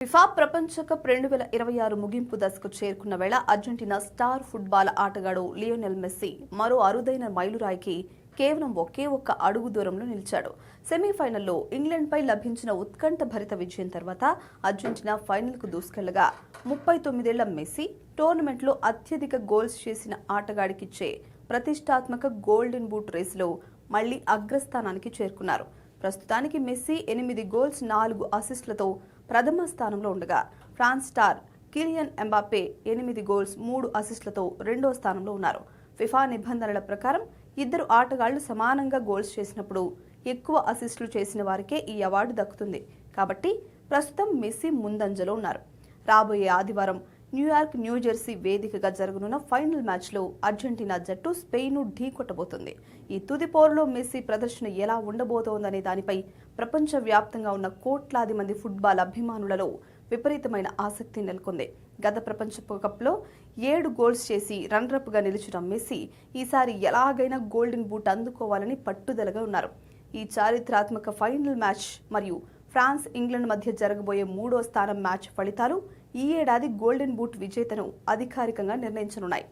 FIFA ప్రపంచ cup 2026 ముగింపు దశకు చేరుకున్న వేళ అర్జెంటీనా స్టార్ ఫుట్బాల్ ఆటగాడు లియోనెల్ మెస్సీ మరో అరుదైన మైలురాయికి కేవలం ఒకే ఒక్క అడుగు దూరంలో నిలిచాడు. సెమీఫైనల్లో ఇంగ్లాండ్పై లభించిన ఉత్కంఠభరిత విజయం తర్వాత అర్జెంటీనా ఫైనల్కు దూసుకెళ్లగా 39 ఏళ్ల మెస్సీ టోర్నమెంట్లో అత్యధిక గోల్స్ చేసిన ఆటగాడికిచ్చే ప్రతిష్టాత్మక గోల్డెన్ బూట్ రేసులో మళ్లీ అగ్రస్థానానికి చేరుకున్నారు. ప్రస్తుతానికి మెస్సీ 8 గోల్స్ 4 అసిస్టులతో ప్రథమ స్థానంలో ఉండగా France star Kylian Mbappe 8 goals 3 అసిస్టులతో రెండో స్థానంలో ఉన్నారు. ఫిఫా నిబంధనల ప్రకారం ఇద్దరు ఆటగాళ్లు సమానంగా గోల్స్ చేసినప్పుడు ఎక్కువ అసిస్టులు చేసిన వారికే ఈ అవార్డు దక్కుతుంది. కాబట్టి ప్రస్తుతం మెస్సీ ముందంజలో ఉన్నారు. రాబోయే ఆదివారం న్యూయార్క్ న్యూజెర్సీ వేదికగా జరగనున్న ఫైనల్ మ్యాచ్లో అర్జెంటీనా జట్టు స్పెయిన్ను ఢీకొట్టబోతోంది. ఈ తుది పోరులో మెస్సీ ప్రదర్శన ఎలా ఉండబోతోందనే దానిపై ప్రపంచవ్యాప్తంగా ఉన్న కోట్లాది మంది ఫుట్బాల్ అభిమానులలో విపరీతమైన ఆసక్తి నెలకొంది. గత ప్రపంచ కప్లో 7 గోల్స్ చేసి రన్నరప్గా నిలిచిన మెస్సీ ఈసారి ఎలాగైనా గోల్డెన్ బూట్ అందుకోవాలని పట్టుదలగా ఉన్నారు. ఈ చారిత్రాత్మక ఫైనల్ మ్యాచ్ మరియు ఫ్రాన్స్ ఇంగ్లాండ్ మధ్య జరగబోయే 3వ స్థానం మ్యాచ్ ఫలితాలు ఈ ఏడాది గోల్డెన్ బూట్ విజేతను అధికారికంగా నిర్ణయించనున్నాయి.